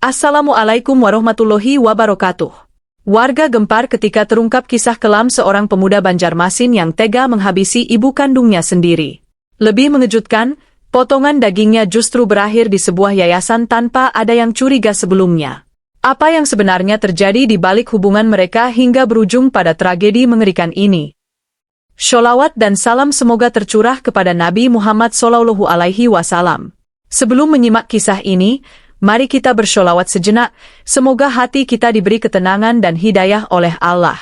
Assalamualaikum warahmatullahi wabarakatuh. Warga gempar ketika terungkap kisah kelam seorang pemuda Banjarmasin yang tega menghabisi ibu kandungnya sendiri. Lebih mengejutkan, potongan dagingnya justru berakhir di sebuah yayasan tanpa ada yang curiga sebelumnya. Apa yang sebenarnya terjadi di balik hubungan mereka hingga berujung pada tragedi mengerikan ini? Sholawat dan salam semoga tercurah kepada Nabi Muhammad SAW. Sebelum menyimak kisah ini, mari kita bersholawat sejenak, semoga hati kita diberi ketenangan dan hidayah oleh Allah.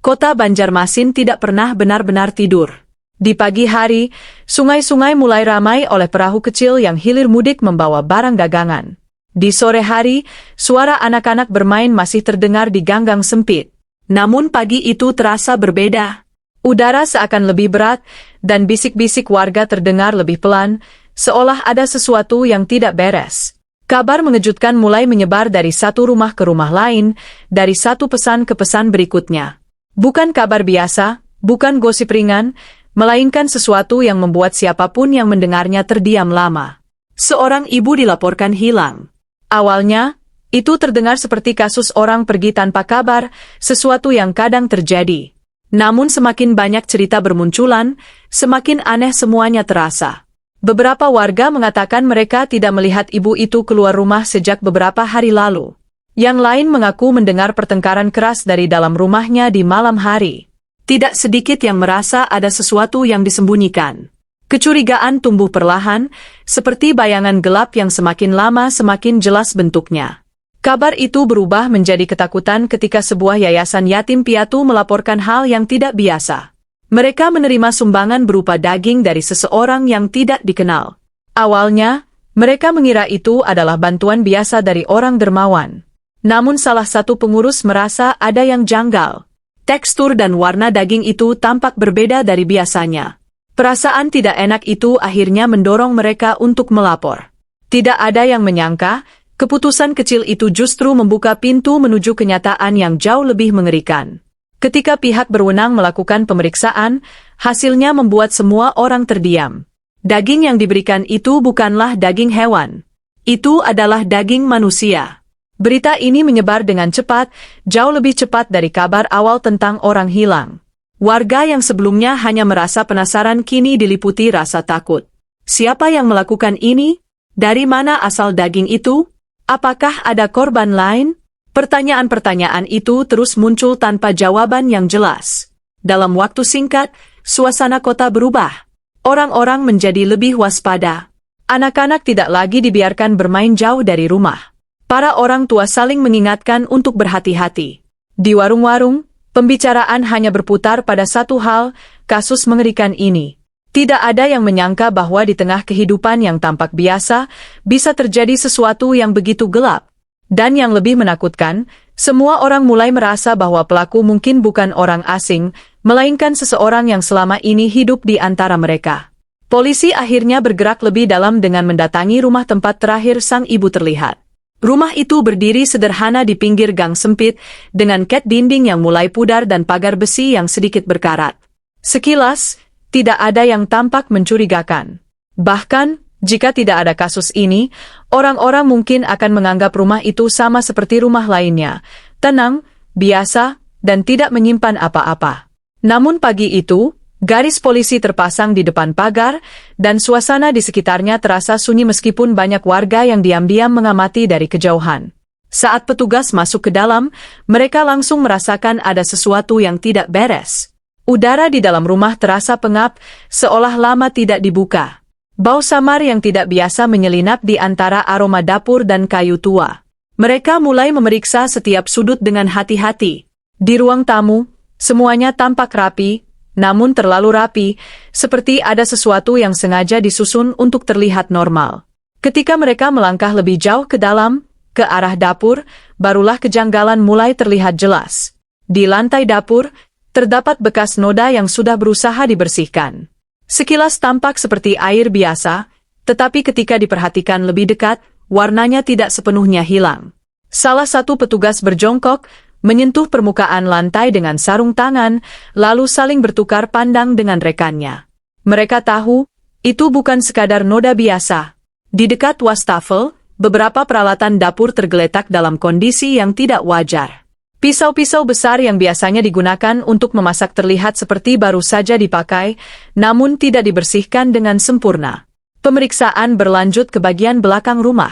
Kota Banjarmasin tidak pernah benar-benar tidur. Di pagi hari, sungai-sungai mulai ramai oleh perahu kecil yang hilir mudik membawa barang dagangan. Di sore hari, suara anak-anak bermain masih terdengar di ganggang sempit. Namun pagi itu terasa berbeda. Udara seakan lebih berat, dan bisik-bisik warga terdengar lebih pelan, seolah ada sesuatu yang tidak beres. Kabar mengejutkan mulai menyebar dari satu rumah ke rumah lain, dari satu pesan ke pesan berikutnya. Bukan kabar biasa, bukan gosip ringan, melainkan sesuatu yang membuat siapapun yang mendengarnya terdiam lama. Seorang ibu dilaporkan hilang. Awalnya, itu terdengar seperti kasus orang pergi tanpa kabar, sesuatu yang kadang terjadi. Namun semakin banyak cerita bermunculan, semakin aneh semuanya terasa. Beberapa warga mengatakan mereka tidak melihat ibu itu keluar rumah sejak beberapa hari lalu. Yang lain mengaku mendengar pertengkaran keras dari dalam rumahnya di malam hari. Tidak sedikit yang merasa ada sesuatu yang disembunyikan. Kecurigaan tumbuh perlahan, seperti bayangan gelap yang semakin lama semakin jelas bentuknya. Kabar itu berubah menjadi ketakutan ketika sebuah yayasan yatim piatu melaporkan hal yang tidak biasa. Mereka menerima sumbangan berupa daging dari seseorang yang tidak dikenal. Awalnya, mereka mengira itu adalah bantuan biasa dari orang dermawan. Namun salah satu pengurus merasa ada yang janggal. Tekstur dan warna daging itu tampak berbeda dari biasanya. Perasaan tidak enak itu akhirnya mendorong mereka untuk melapor. Tidak ada yang menyangka, keputusan kecil itu justru membuka pintu menuju kenyataan yang jauh lebih mengerikan. Ketika pihak berwenang melakukan pemeriksaan, hasilnya membuat semua orang terdiam. Daging yang diberikan itu bukanlah daging hewan. Itu adalah daging manusia. Berita ini menyebar dengan cepat, jauh lebih cepat dari kabar awal tentang orang hilang. Warga yang sebelumnya hanya merasa penasaran kini diliputi rasa takut. Siapa yang melakukan ini? Dari mana asal daging itu? Apakah ada korban lain? Pertanyaan-pertanyaan itu terus muncul tanpa jawaban yang jelas. Dalam waktu singkat, suasana kota berubah. Orang-orang menjadi lebih waspada. Anak-anak tidak lagi dibiarkan bermain jauh dari rumah. Para orang tua saling mengingatkan untuk berhati-hati. Di warung-warung, pembicaraan hanya berputar pada satu hal, kasus mengerikan ini. Tidak ada yang menyangka bahwa di tengah kehidupan yang tampak biasa, bisa terjadi sesuatu yang begitu gelap. Dan yang lebih menakutkan, semua orang mulai merasa bahwa pelaku mungkin bukan orang asing, melainkan seseorang yang selama ini hidup di antara mereka. Polisi akhirnya bergerak lebih dalam dengan mendatangi rumah tempat terakhir sang ibu terlihat. Rumah itu berdiri sederhana di pinggir gang sempit, dengan cat dinding yang mulai pudar dan pagar besi yang sedikit berkarat. Sekilas, tidak ada yang tampak mencurigakan. Bahkan, jika tidak ada kasus ini, orang-orang mungkin akan menganggap rumah itu sama seperti rumah lainnya, tenang, biasa, dan tidak menyimpan apa-apa. Namun pagi itu, garis polisi terpasang di depan pagar, dan suasana di sekitarnya terasa sunyi meskipun banyak warga yang diam-diam mengamati dari kejauhan. Saat petugas masuk ke dalam, mereka langsung merasakan ada sesuatu yang tidak beres. Udara di dalam rumah terasa pengap, seolah lama tidak dibuka. Bau samar yang tidak biasa menyelinap di antara aroma dapur dan kayu tua. Mereka mulai memeriksa setiap sudut dengan hati-hati. Di ruang tamu, semuanya tampak rapi, namun terlalu rapi, seperti ada sesuatu yang sengaja disusun untuk terlihat normal. Ketika mereka melangkah lebih jauh ke dalam, ke arah dapur, barulah kejanggalan mulai terlihat jelas. Di lantai dapur, terdapat bekas noda yang sudah berusaha dibersihkan. Sekilas tampak seperti air biasa, tetapi ketika diperhatikan lebih dekat, warnanya tidak sepenuhnya hilang. Salah satu petugas berjongkok, menyentuh permukaan lantai dengan sarung tangan, lalu saling bertukar pandang dengan rekannya. Mereka tahu, itu bukan sekadar noda biasa. Di dekat wastafel, beberapa peralatan dapur tergeletak dalam kondisi yang tidak wajar. Pisau-pisau besar yang biasanya digunakan untuk memasak terlihat seperti baru saja dipakai, namun tidak dibersihkan dengan sempurna. Pemeriksaan berlanjut ke bagian belakang rumah.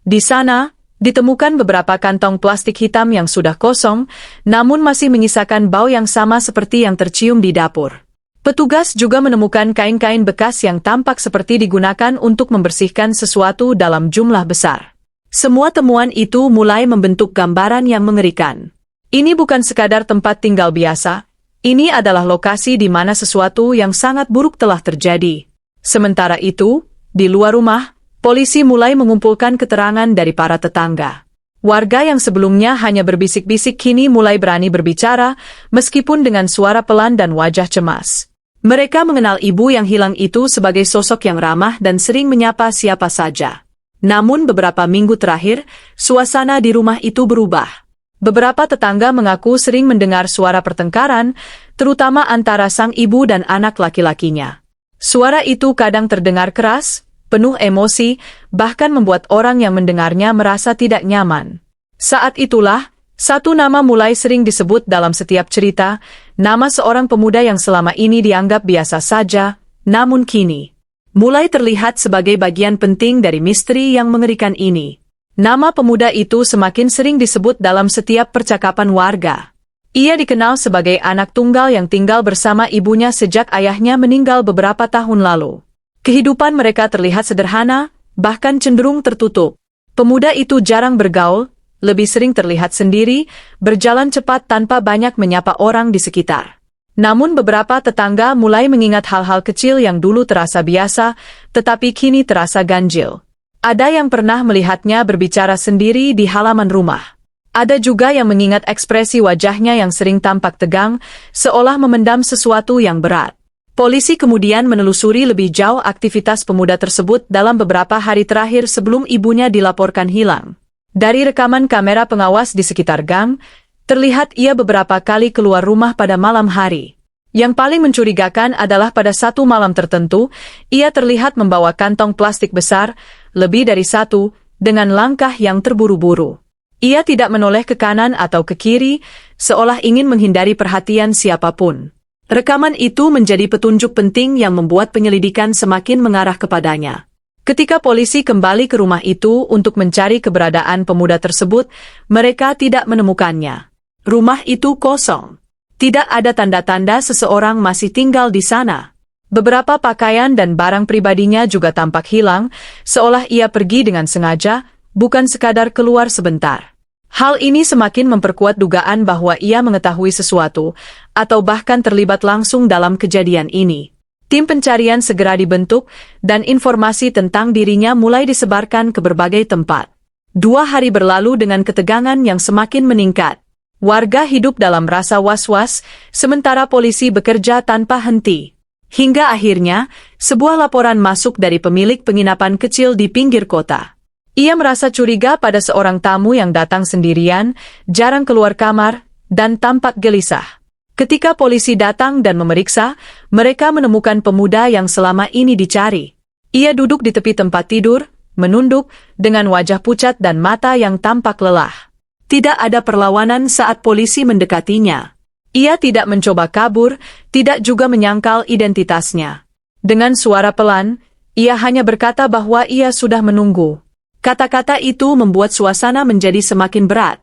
Di sana, ditemukan beberapa kantong plastik hitam yang sudah kosong, namun masih menyisakan bau yang sama seperti yang tercium di dapur. Petugas juga menemukan kain-kain bekas yang tampak seperti digunakan untuk membersihkan sesuatu dalam jumlah besar. Semua temuan itu mulai membentuk gambaran yang mengerikan. Ini bukan sekadar tempat tinggal biasa, ini adalah lokasi di mana sesuatu yang sangat buruk telah terjadi. Sementara itu, di luar rumah, polisi mulai mengumpulkan keterangan dari para tetangga. Warga yang sebelumnya hanya berbisik-bisik kini mulai berani berbicara, meskipun dengan suara pelan dan wajah cemas. Mereka mengenal ibu yang hilang itu sebagai sosok yang ramah dan sering menyapa siapa saja. Namun beberapa minggu terakhir, suasana di rumah itu berubah. Beberapa tetangga mengaku sering mendengar suara pertengkaran, terutama antara sang ibu dan anak laki-lakinya. Suara itu kadang terdengar keras, penuh emosi, bahkan membuat orang yang mendengarnya merasa tidak nyaman. Saat itulah, satu nama mulai sering disebut dalam setiap cerita, nama seorang pemuda yang selama ini dianggap biasa saja, namun kini mulai terlihat sebagai bagian penting dari misteri yang mengerikan ini. Nama pemuda itu semakin sering disebut dalam setiap percakapan warga. Ia dikenal sebagai anak tunggal yang tinggal bersama ibunya sejak ayahnya meninggal beberapa tahun lalu. Kehidupan mereka terlihat sederhana, bahkan cenderung tertutup. Pemuda itu jarang bergaul, lebih sering terlihat sendiri, berjalan cepat tanpa banyak menyapa orang di sekitar. Namun beberapa tetangga mulai mengingat hal-hal kecil yang dulu terasa biasa, tetapi kini terasa ganjil. Ada yang pernah melihatnya berbicara sendiri di halaman rumah. Ada juga yang mengingat ekspresi wajahnya yang sering tampak tegang, seolah memendam sesuatu yang berat. Polisi kemudian menelusuri lebih jauh aktivitas pemuda tersebut dalam beberapa hari terakhir sebelum ibunya dilaporkan hilang. Dari rekaman kamera pengawas di sekitar gang, terlihat ia beberapa kali keluar rumah pada malam hari. Yang paling mencurigakan adalah pada satu malam tertentu, ia terlihat membawa kantong plastik besar, lebih dari satu, dengan langkah yang terburu-buru. Ia tidak menoleh ke kanan atau ke kiri, seolah ingin menghindari perhatian siapapun. Rekaman itu menjadi petunjuk penting yang membuat penyelidikan semakin mengarah kepadanya. Ketika polisi kembali ke rumah itu untuk mencari keberadaan pemuda tersebut, mereka tidak menemukannya. Rumah itu kosong. Tidak ada tanda-tanda seseorang masih tinggal di sana. Beberapa pakaian dan barang pribadinya juga tampak hilang, seolah ia pergi dengan sengaja, bukan sekadar keluar sebentar. Hal ini semakin memperkuat dugaan bahwa ia mengetahui sesuatu, atau bahkan terlibat langsung dalam kejadian ini. Tim pencarian segera dibentuk, dan informasi tentang dirinya mulai disebarkan ke berbagai tempat. 2 hari berlalu dengan ketegangan yang semakin meningkat. Warga hidup dalam rasa was-was, sementara polisi bekerja tanpa henti. Hingga akhirnya, sebuah laporan masuk dari pemilik penginapan kecil di pinggir kota. Ia merasa curiga pada seorang tamu yang datang sendirian, jarang keluar kamar, dan tampak gelisah. Ketika polisi datang dan memeriksa, mereka menemukan pemuda yang selama ini dicari. Ia duduk di tepi tempat tidur, menunduk, dengan wajah pucat dan mata yang tampak lelah. Tidak ada perlawanan saat polisi mendekatinya. Ia tidak mencoba kabur, tidak juga menyangkal identitasnya. Dengan suara pelan, ia hanya berkata bahwa ia sudah menunggu. Kata-kata itu membuat suasana menjadi semakin berat.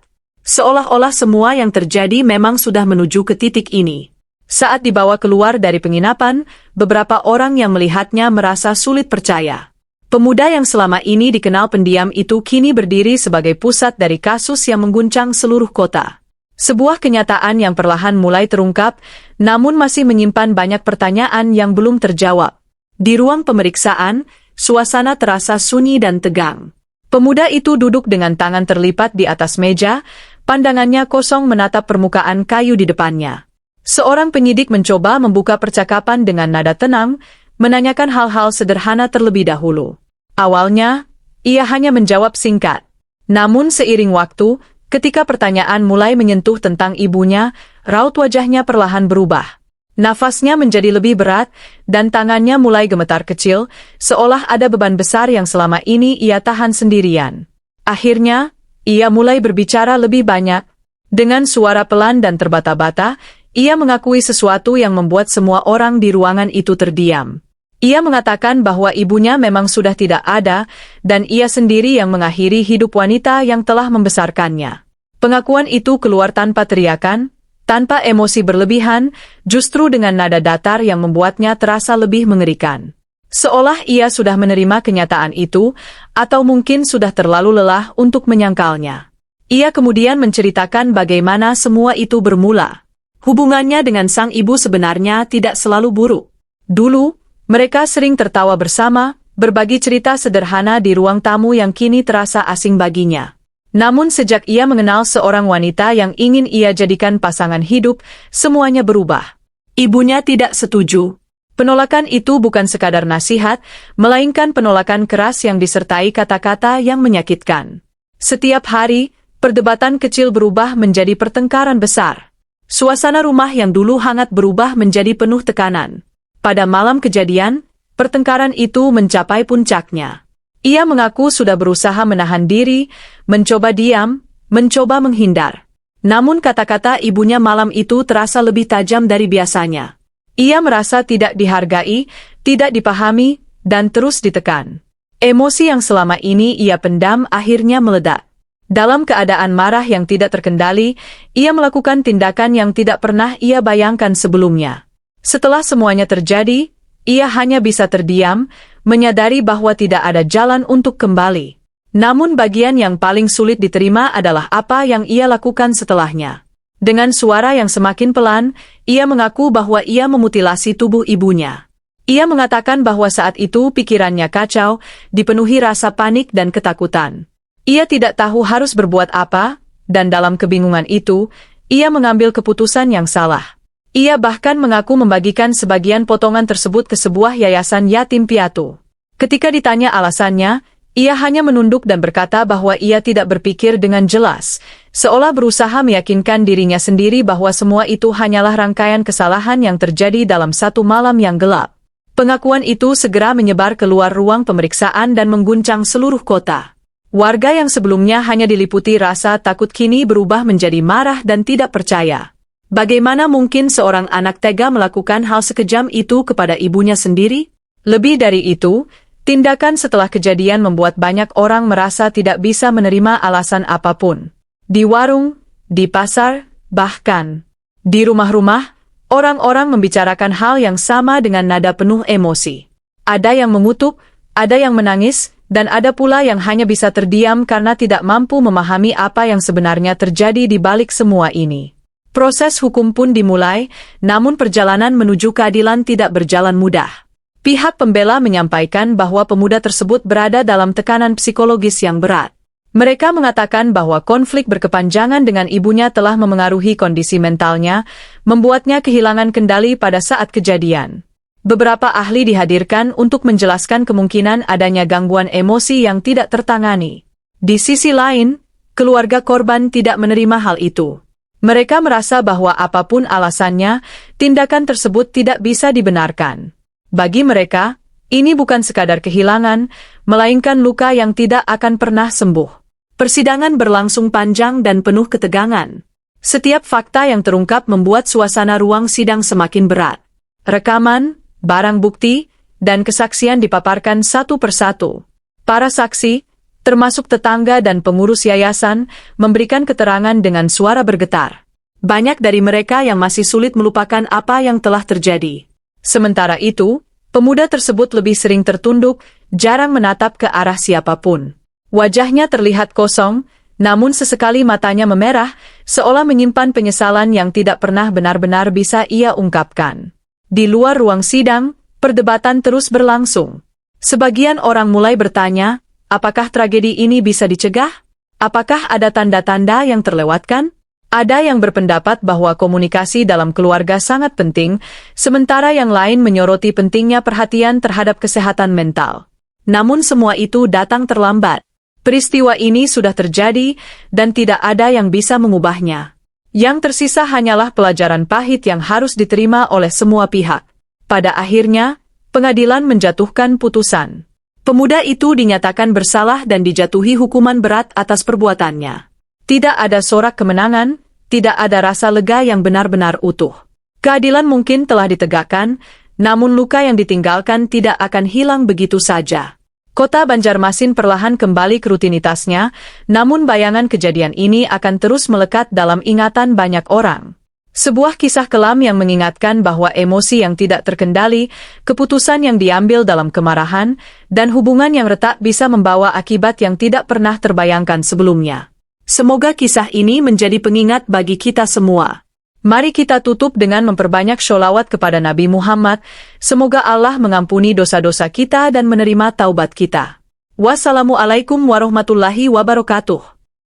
Seolah-olah semua yang terjadi memang sudah menuju ke titik ini. Saat dibawa keluar dari penginapan, beberapa orang yang melihatnya merasa sulit percaya. Pemuda yang selama ini dikenal pendiam itu kini berdiri sebagai pusat dari kasus yang mengguncang seluruh kota. Sebuah kenyataan yang perlahan mulai terungkap, namun masih menyimpan banyak pertanyaan yang belum terjawab. Di ruang pemeriksaan, suasana terasa sunyi dan tegang. Pemuda itu duduk dengan tangan terlipat di atas meja, pandangannya kosong menatap permukaan kayu di depannya. Seorang penyidik mencoba membuka percakapan dengan nada tenang, menanyakan hal-hal sederhana terlebih dahulu. Awalnya, ia hanya menjawab singkat. Namun seiring waktu, ketika pertanyaan mulai menyentuh tentang ibunya, raut wajahnya perlahan berubah. Nafasnya menjadi lebih berat, dan tangannya mulai gemetar kecil, seolah ada beban besar yang selama ini ia tahan sendirian. Akhirnya, ia mulai berbicara lebih banyak. Dengan suara pelan dan terbata-bata, ia mengakui sesuatu yang membuat semua orang di ruangan itu terdiam. Ia mengatakan bahwa ibunya memang sudah tidak ada, dan ia sendiri yang mengakhiri hidup wanita yang telah membesarkannya. Pengakuan itu keluar tanpa teriakan, tanpa emosi berlebihan, justru dengan nada datar yang membuatnya terasa lebih mengerikan. Seolah ia sudah menerima kenyataan itu, atau mungkin sudah terlalu lelah untuk menyangkalnya. Ia kemudian menceritakan bagaimana semua itu bermula. Hubungannya dengan sang ibu sebenarnya tidak selalu buruk. Dulu, mereka sering tertawa bersama, berbagi cerita sederhana di ruang tamu yang kini terasa asing baginya. Namun sejak ia mengenal seorang wanita yang ingin ia jadikan pasangan hidup, semuanya berubah. Ibunya tidak setuju. Penolakan itu bukan sekadar nasihat, melainkan penolakan keras yang disertai kata-kata yang menyakitkan. Setiap hari, perdebatan kecil berubah menjadi pertengkaran besar. Suasana rumah yang dulu hangat berubah menjadi penuh tekanan. Pada malam kejadian, pertengkaran itu mencapai puncaknya. Ia mengaku sudah berusaha menahan diri, mencoba diam, mencoba menghindar. Namun kata-kata ibunya malam itu terasa lebih tajam dari biasanya. Ia merasa tidak dihargai, tidak dipahami, dan terus ditekan. Emosi yang selama ini ia pendam akhirnya meledak. Dalam keadaan marah yang tidak terkendali, ia melakukan tindakan yang tidak pernah ia bayangkan sebelumnya. Setelah semuanya terjadi, ia hanya bisa terdiam, menyadari bahwa tidak ada jalan untuk kembali. Namun bagian yang paling sulit diterima adalah apa yang ia lakukan setelahnya. Dengan suara yang semakin pelan, ia mengaku bahwa ia memutilasi tubuh ibunya. Ia mengatakan bahwa saat itu pikirannya kacau, dipenuhi rasa panik dan ketakutan. Ia tidak tahu harus berbuat apa, dan dalam kebingungan itu, ia mengambil keputusan yang salah. Ia bahkan mengaku membagikan sebagian potongan tersebut ke sebuah yayasan yatim piatu. Ketika ditanya alasannya, ia hanya menunduk dan berkata bahwa ia tidak berpikir dengan jelas, seolah berusaha meyakinkan dirinya sendiri bahwa semua itu hanyalah rangkaian kesalahan yang terjadi dalam satu malam yang gelap. Pengakuan itu segera menyebar keluar ruang pemeriksaan dan mengguncang seluruh kota. Warga yang sebelumnya hanya diliputi rasa takut kini berubah menjadi marah dan tidak percaya. Bagaimana mungkin seorang anak tega melakukan hal sekejam itu kepada ibunya sendiri? Lebih dari itu, tindakan setelah kejadian membuat banyak orang merasa tidak bisa menerima alasan apapun. Di warung, di pasar, bahkan di rumah-rumah, orang-orang membicarakan hal yang sama dengan nada penuh emosi. Ada yang mengutuk, ada yang menangis, dan ada pula yang hanya bisa terdiam karena tidak mampu memahami apa yang sebenarnya terjadi di balik semua ini. Proses hukum pun dimulai, namun perjalanan menuju keadilan tidak berjalan mudah. Pihak pembela menyampaikan bahwa pemuda tersebut berada dalam tekanan psikologis yang berat. Mereka mengatakan bahwa konflik berkepanjangan dengan ibunya telah memengaruhi kondisi mentalnya, membuatnya kehilangan kendali pada saat kejadian. Beberapa ahli dihadirkan untuk menjelaskan kemungkinan adanya gangguan emosi yang tidak tertangani. Di sisi lain, keluarga korban tidak menerima hal itu. Mereka merasa bahwa apapun alasannya, tindakan tersebut tidak bisa dibenarkan. Bagi mereka, ini bukan sekadar kehilangan, melainkan luka yang tidak akan pernah sembuh. Persidangan berlangsung panjang dan penuh ketegangan. Setiap fakta yang terungkap membuat suasana ruang sidang semakin berat. Rekaman, barang bukti, dan kesaksian dipaparkan satu persatu. Para saksi, termasuk tetangga dan pengurus yayasan, memberikan keterangan dengan suara bergetar. Banyak dari mereka yang masih sulit melupakan apa yang telah terjadi. Sementara itu, pemuda tersebut lebih sering tertunduk, jarang menatap ke arah siapapun. Wajahnya terlihat kosong, namun sesekali matanya memerah, seolah menyimpan penyesalan yang tidak pernah benar-benar bisa ia ungkapkan. Di luar ruang sidang, perdebatan terus berlangsung. Sebagian orang mulai bertanya, apakah tragedi ini bisa dicegah? Apakah ada tanda-tanda yang terlewatkan? Ada yang berpendapat bahwa komunikasi dalam keluarga sangat penting, sementara yang lain menyoroti pentingnya perhatian terhadap kesehatan mental. Namun semua itu datang terlambat. Peristiwa ini sudah terjadi, dan tidak ada yang bisa mengubahnya. Yang tersisa hanyalah pelajaran pahit yang harus diterima oleh semua pihak. Pada akhirnya, pengadilan menjatuhkan putusan. Pemuda itu dinyatakan bersalah dan dijatuhi hukuman berat atas perbuatannya. Tidak ada sorak kemenangan, tidak ada rasa lega yang benar-benar utuh. Keadilan mungkin telah ditegakkan, namun luka yang ditinggalkan tidak akan hilang begitu saja. Kota Banjarmasin perlahan kembali ke rutinitasnya, namun bayangan kejadian ini akan terus melekat dalam ingatan banyak orang. Sebuah kisah kelam yang mengingatkan bahwa emosi yang tidak terkendali, keputusan yang diambil dalam kemarahan, dan hubungan yang retak bisa membawa akibat yang tidak pernah terbayangkan sebelumnya. Semoga kisah ini menjadi pengingat bagi kita semua. Mari kita tutup dengan memperbanyak sholawat kepada Nabi Muhammad. Semoga Allah mengampuni dosa-dosa kita dan menerima taubat kita. Wassalamualaikum warahmatullahi wabarakatuh.